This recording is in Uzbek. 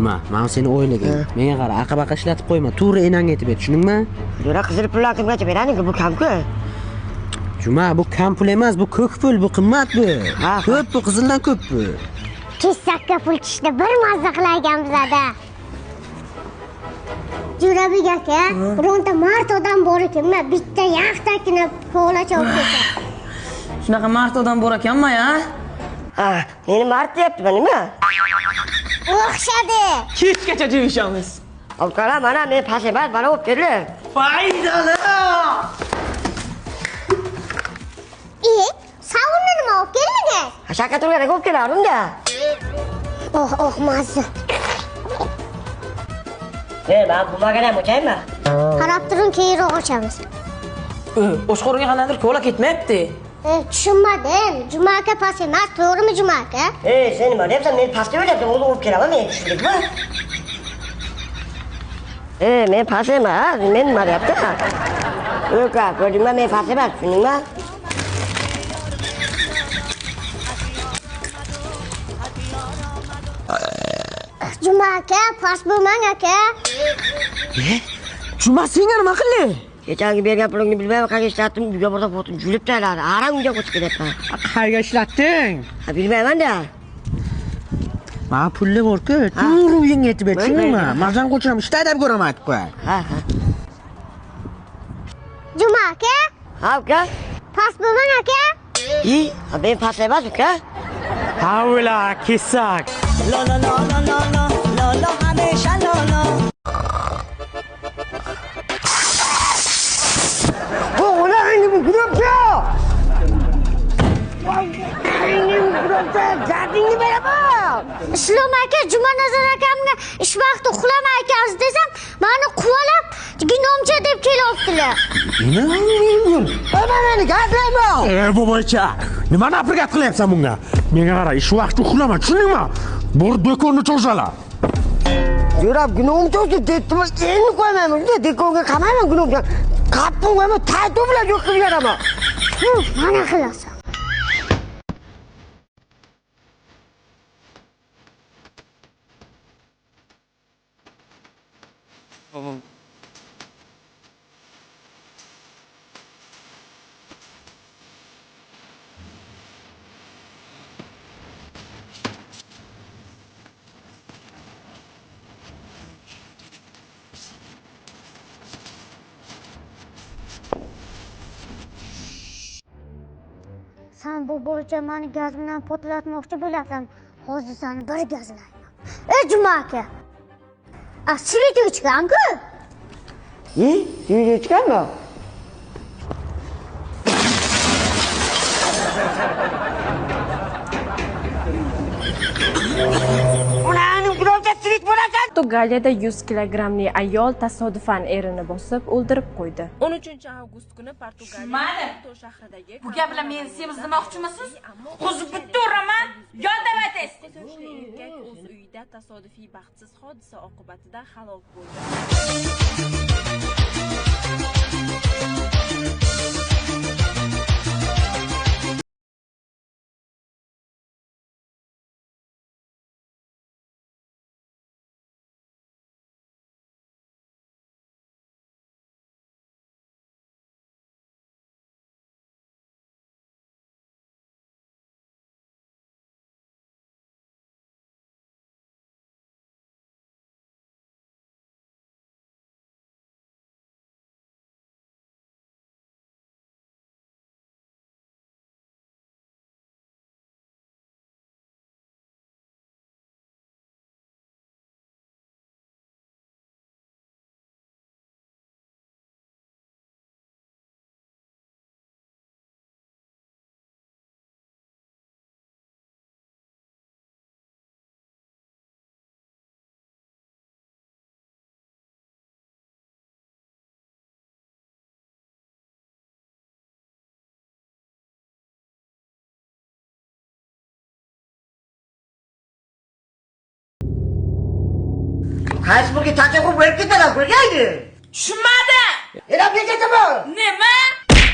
Juma, men seni o'ylagan. Menga qara, aqa-baqa ishlatib qo'yma. To'g'ri enangga aytib ber, tushundingmi? Yura qizil pullar kimgacha beradi-ku, bu kam-ku. Juma, bu kam pul emas, bu ko'k pul, bu qimmat bu. Ko'p bu, qizildan ko'p bu. Kesakka pul tishda bir mazza qilarkan bizada. Jo'rabek aka, bironta mard odam bor ekanmi? Bitta yaxtakina qo'g'lacha olib ketadi. Shunaqa mard odam bor ekanmi-ya? Meni mard deyapti, nima? O'xshadi. Kechgacha jevishamiz. Qara, mana men pas emas, mana olib keldi. Foydali! Savunni nima olib keldingiz? Shaka turgan olib kelardim-da. Mazza. Ben bulmagan o'chaymi? Qarab turing, keyinroq ochamiz. Oshxo'rga qanaqadir ko'la ketmayapti. Tushunmadim. Juma aka pas emas, to'g'rimi Juma aka? Sen nima deyapsan? Men pastga o'ylabdim, o'zi olib kelaman, men tushundingmi? Men pas emas, men nima deyapman? Yo'q, ko'rdingmi, men pas emas, tushundingmi? Juma aka, pas bo'lmang aka. Juma, senga nima qildi? Kechagi bergan pulingni bilmayman, qayerga ishlatdim, uyga borib fotim julib taylar. Ara uyga qo'chib kelyapman. Qayerga ishlatding? Bilmayman-da. Men pulli bor-ku, to'g'ri uyingga aytib ber, tushundingmi? Mazan qo'chiram, ishda deb ko'raman aytib qo'y. Juma aka? Uka? Pas bo'lmang aka. Men pas emas, uka. Havla, kesak. La la la la la la la la hamisha la la. Ulan bu grupça. Jardinni beraman. Islom aka, Jumanazar akamga ish vaqti uxlamay ekansiz desam, meni quvalab, ginomcha deb kelyaptilar. Nima bo'ldi? Meni gaplayman. Boboycha, nima naprigat qilyapsan bunga? Menga qara, ish vaqti uxlama, tushundingmi? Bor do'konni cho'zala. Jo'rab ginom cho'zdi debdimi? Endi qo'ymayman. Do'konga qamayman ginomga. Qapim qo'yma, tayto bilan yo'q qilib beraman. Mana qilasan. Sen bu bo'yicha meni gaz bilan portlatmoqchi bo'lasan. Hozir seni bir gazlayman. Juma aka. Sivit ichgan-ku. Sivit ichganmi? Portugaliyada 100 kilogramli ayol tasodifan erini bosib o'ldirib qo'ydi. 13-avgust kuni Portugaliya shahridagi Bu gap bilan meni semiz demoqchimisiz? O'zi bitta uraman, yondavatasiz. Erkak o'z uyida tasodifiy baxtsiz hodisa oqibatida halok bo'ldi. Qaysi pulga tancha qo'yib berib ketadi, ko'rgaydi. Tushunmadim. Erab ketdimi? Nima?